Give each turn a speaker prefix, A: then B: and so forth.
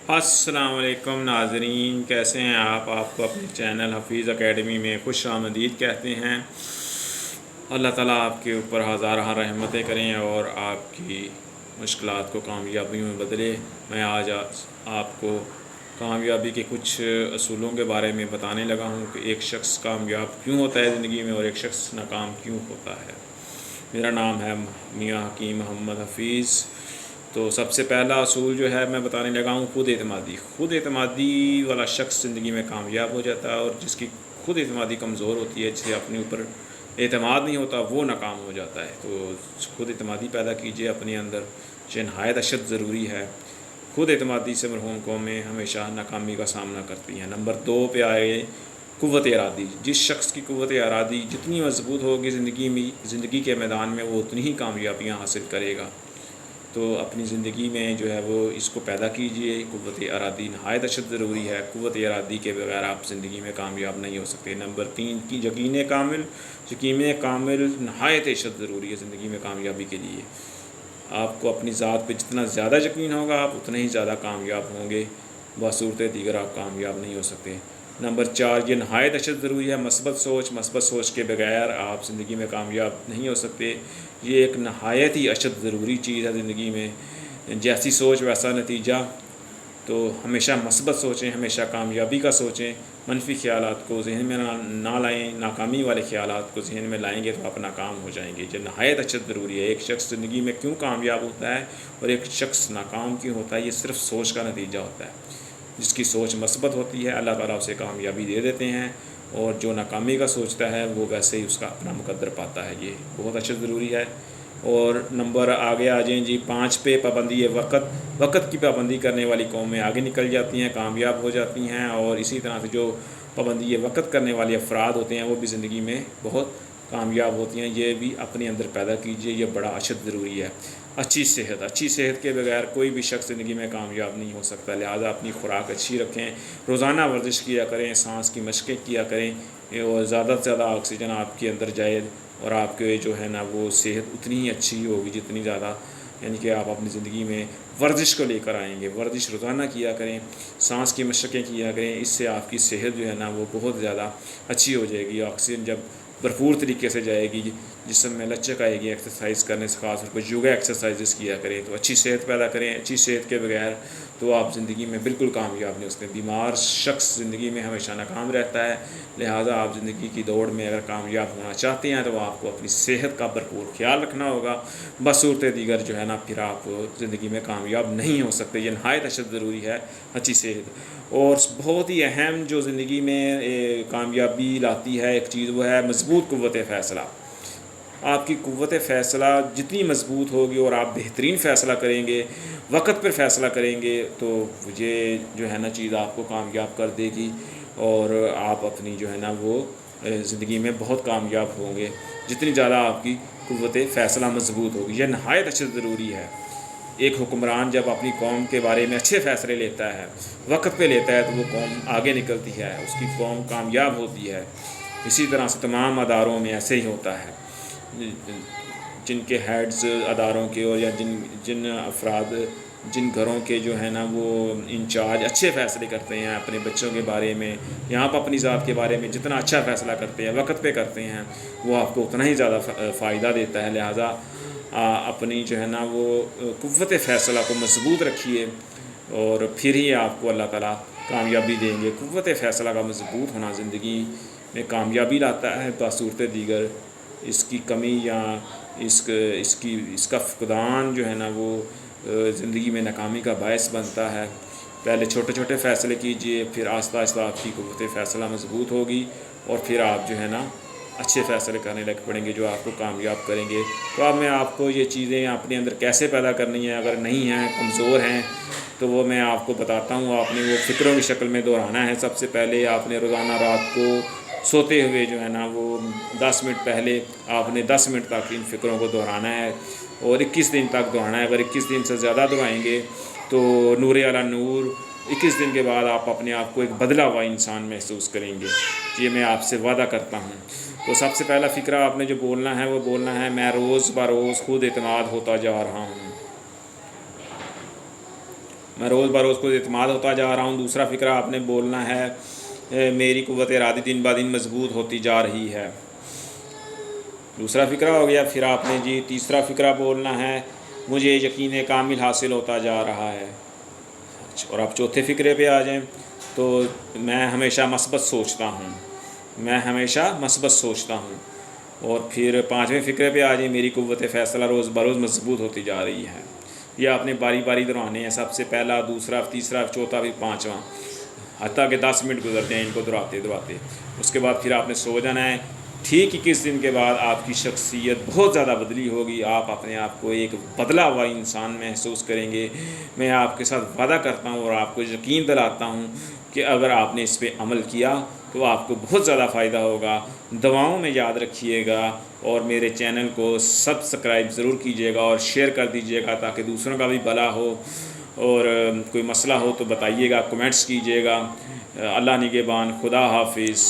A: السلام علیکم ناظرین، کیسے ہیں آپ کو اپنے چینل حفیظ اکیڈمی میں خوش آمدید کہتے ہیں۔ اللہ تعالیٰ آپ کے اوپر ہزارہ رحمتیں کریں اور آپ کی مشکلات کو کامیابی میں بدلے۔ میں آج آپ کو کامیابی کے کچھ اصولوں کے بارے میں بتانے لگا ہوں کہ ایک شخص کامیاب کیوں ہوتا ہے زندگی میں اور ایک شخص ناکام کیوں ہوتا ہے۔ میرا نام ہے میاں حکیم محمد حفیظ۔ تو سب سے پہلا اصول جو ہے میں بتانے لگا ہوں خود اعتمادی والا شخص زندگی میں کامیاب ہو جاتا ہے، اور جس کی خود اعتمادی کمزور ہوتی ہے، جسے اپنے اوپر اعتماد نہیں ہوتا، وہ ناکام ہو جاتا ہے۔ تو خود اعتمادی پیدا کیجیے اپنے اندر، جو نہایت اشد ضروری ہے۔ خود اعتمادی سے مرحوم قومیں ہمیشہ ناکامی کا سامنا کرتی ہیں۔ نمبر 2 پہ آئے قوت ارادی۔ جس شخص کی قوت ارادی جتنی مضبوط ہوگی زندگی کے میدان میں، وہ اتنی ہی کامیابیاں حاصل کرے گا۔ تو اپنی زندگی میں جو ہے وہ اس کو پیدا کیجئے۔ قوت ارادی نہایت اشد ضروری ہے۔ قوت ارادی کے بغیر آپ زندگی میں کامیاب نہیں ہو سکتے۔ نمبر 3 کی یقین کامل نہایت اشد ضروری ہے زندگی میں کامیابی کے لیے۔ آپ کو اپنی ذات پہ جتنا زیادہ یقین ہوگا، آپ اتنے ہی زیادہ کامیاب ہوں گے، بصورت دیگر آپ کامیاب نہیں ہو سکتے۔ نمبر 4 یہ نہایت اشد ضروری ہے مثبت سوچ کے بغیر آپ زندگی میں کامیاب نہیں ہو سکتے۔ یہ ایک نہایت ہی اشد ضروری چیز ہے زندگی میں۔ جیسی سوچ ویسا نتیجہ۔ تو ہمیشہ مثبت سوچیں، ہمیشہ کامیابی کا سوچیں، منفی خیالات کو ذہن میں نہ لائیں۔ ناکامی والے خیالات کو ذہن میں لائیں گے تو آپ ناکام ہو جائیں گے۔ یہ نہایت اشد ضروری ہے۔ ایک شخص زندگی میں کیوں کامیاب ہوتا ہے اور ایک شخص ناکام کیوں ہوتا ہے، یہ صرف سوچ کا نتیجہ ہوتا ہے۔ جس کی سوچ مثبت ہوتی ہے، اللہ تعالیٰ اسے کامیابی دے دیتے ہیں، اور جو ناکامی کا سوچتا ہے وہ ویسے ہی اس کا اپنا مقدر پاتا ہے۔ یہ بہت اشد ضروری ہے۔ اور نمبر آگے آ جائیں جی 5 پہ پابندی وقت کی پابندی کرنے والی قومیں آگے نکل جاتی ہیں، کامیاب ہو جاتی ہیں۔ اور اسی طرح سے جو پابندی وقت کرنے والے افراد ہوتے ہیں وہ بھی زندگی میں بہت کامیاب ہوتی ہیں۔ یہ بھی اپنے اندر پیدا کیجئے، یہ بڑا اشد ضروری ہے۔ اچھی صحت کے بغیر کوئی بھی شخص زندگی میں کامیاب نہیں ہو سکتا۔ لہٰذا اپنی خوراک اچھی رکھیں، روزانہ ورزش کیا کریں، سانس کی مشقیں کیا کریں، اور زیادہ سے زیادہ آکسیجن آپ کے اندر جائے، اور آپ کے جو ہے نا وہ صحت اتنی ہی اچھی ہوگی جتنی زیادہ، یعنی کہ آپ اپنی زندگی میں ورزش کو لے کر آئیں گے۔ ورزش روزانہ کیا کریں، سانس کی مشقیں کیا کریں، اس سے آپ کی صحت جو ہے نا وہ بہت زیادہ اچھی ہو جائے گی۔ آکسیجن جب بھرپور طریقے سے جائے گی، جسم میں لچک آئے گی ایکسرسائز کرنے سے، خاص طور پر یوگا ایکسرسائزز کیا کریں۔ تو اچھی صحت پیدا کریں۔ اچھی صحت کے بغیر تو آپ زندگی میں بالکل کامیاب نہیں ہو سکتے۔ بیمار شخص زندگی میں ہمیشہ ناکام رہتا ہے۔ لہٰذا آپ زندگی کی دوڑ میں اگر کامیاب ہونا چاہتے ہیں تو آپ کو اپنی صحت کا بھرپور خیال رکھنا ہوگا، بصورت دیگر جو ہے نا پھر آپ زندگی میں کامیاب نہیں ہو سکتے۔ یہ نہایت اشد ضروری ہے اچھی صحت۔ اور بہت ہی اہم جو زندگی میں کامیابی لاتی ہے ایک چیز، وہ ہے مضبوط قوت فیصلہ۔ آپ کی قوت فیصلہ جتنی مضبوط ہوگی اور آپ بہترین فیصلہ کریں گے، وقت پر فیصلہ کریں گے، تو یہ جو ہے نا چیز آپ کو کامیاب کر دے گی، اور آپ اپنی جو ہے نا وہ زندگی میں بہت کامیاب ہوں گے جتنی زیادہ آپ کی قوت فیصلہ مضبوط ہوگی۔ یہ نہایت اشد ضروری ہے۔ ایک حکمران جب اپنی قوم کے بارے میں اچھے فیصلے لیتا ہے، وقت پہ لیتا ہے، تو وہ قوم آگے نکلتی ہے، اس کی قوم کامیاب ہوتی ہے۔ اسی طرح سے تمام اداروں میں ایسے ہی ہوتا ہے۔ جن کے ہیڈز اداروں کے، اور یا جن افراد، جن گھروں کے جو ہے نا وہ انچارج اچھے فیصلے کرتے ہیں اپنے بچوں کے بارے میں، یا آپ اپنی ذات کے بارے میں جتنا اچھا فیصلہ کرتے ہیں، وقت پہ کرتے ہیں، وہ آپ کو اتنا ہی زیادہ فائدہ دیتا ہے۔ لہٰذا اپنی جو ہے نا وہ قوت فیصلہ کو مضبوط رکھیے، اور پھر ہی آپ کو اللہ تعالیٰ کامیابی دیں گے۔ قوت فیصلہ کا مضبوط ہونا زندگی میں کامیابی لاتا ہے، بصورت دیگر اس کی کمی یا اس کا فقدان جو ہے نا وہ زندگی میں ناکامی کا باعث بنتا ہے۔ پہلے چھوٹے چھوٹے فیصلے کیجئے، پھر آہستہ آہستہ آپ کی قوت فیصلہ مضبوط ہوگی، اور پھر آپ جو ہے نا اچھے فیصلے کرنے لگ پڑیں گے جو آپ کو کامیاب کریں گے۔ تو اب میں آپ کو یہ چیزیں اپنے اندر کیسے پیدا کرنی ہیں، اگر نہیں ہیں، کمزور ہیں، تو وہ میں آپ کو بتاتا ہوں۔ آپ نے وہ فکروں کی شکل میں دہرانا ہے۔ سب سے پہلے آپ نے روزانہ رات کو سوتے ہوئے جو ہے نا وہ 10 منٹ پہلے آپ نے 10 منٹ تک ان فکروں کو دہرانا ہے، اور 21 دن تک دہرانا ہے۔ اگر 21 دن سے زیادہ دہرائیں گے تو نور علی نور 21 دن کے بعد آپ اپنے آپ کو ایک بدلا ہوا انسان محسوس کریں گے۔ یہ میں آپ سے وعدہ کرتا ہوں۔ تو سب سے پہلا فکرہ آپ نے جو بولنا ہے وہ بولنا ہے، میں روز بروز خود اعتماد ہوتا جا رہا ہوں۔ میں روز بروز کو اعتماد ہوتا جا رہا ہوں۔ دوسرا فقرہ آپ نے بولنا ہے میری قوت ارادی دن بہ دن مضبوط ہوتی جا رہی ہے، دوسرا فقرہ ہو گیا۔ پھر آپ نے جی تیسرا فقرہ بولنا ہے مجھے یقین کامل حاصل ہوتا جا رہا ہے۔ اور آپ چوتھے فقرے پہ آ جائیں تو میں ہمیشہ مثبت سوچتا ہوں، میں ہمیشہ مثبت سوچتا ہوں۔ اور پھر پانچویں فقرے پہ آ جائیں میری قوت فیصلہ روز بروز مضبوط ہوتی جا رہی ہے۔ یہ آپ نے باری باری دہرانے ہیں، سب سے پہلا، دوسرا، تیسرا، چوتھا، پھر پانچواں، حتیٰ کہ 10 منٹ گزرتے ہیں ان کو دہراتے دہراتے۔ اس کے بعد پھر آپ نے سو جانا ہے۔ ٹھیک 21 دن کے بعد آپ کی شخصیت بہت زیادہ بدلی ہوگی، آپ اپنے آپ کو ایک بدلا ہوا انسان محسوس کریں گے۔ میں آپ کے ساتھ وعدہ کرتا ہوں اور آپ کو یقین دلاتا ہوں کہ اگر آپ نے اس پہ عمل کیا تو آپ کو بہت زیادہ فائدہ ہوگا۔ دعاؤں میں یاد رکھیے گا اور میرے چینل کو سبسکرائب ضرور کیجیے گا اور شیئر کر دیجیے گا تاکہ دوسروں کا بھی بھلا ہو، اور کوئی مسئلہ ہو تو بتائیے گا، کمنٹس کیجیے گا۔ اللہ نگہبان، خدا حافظ۔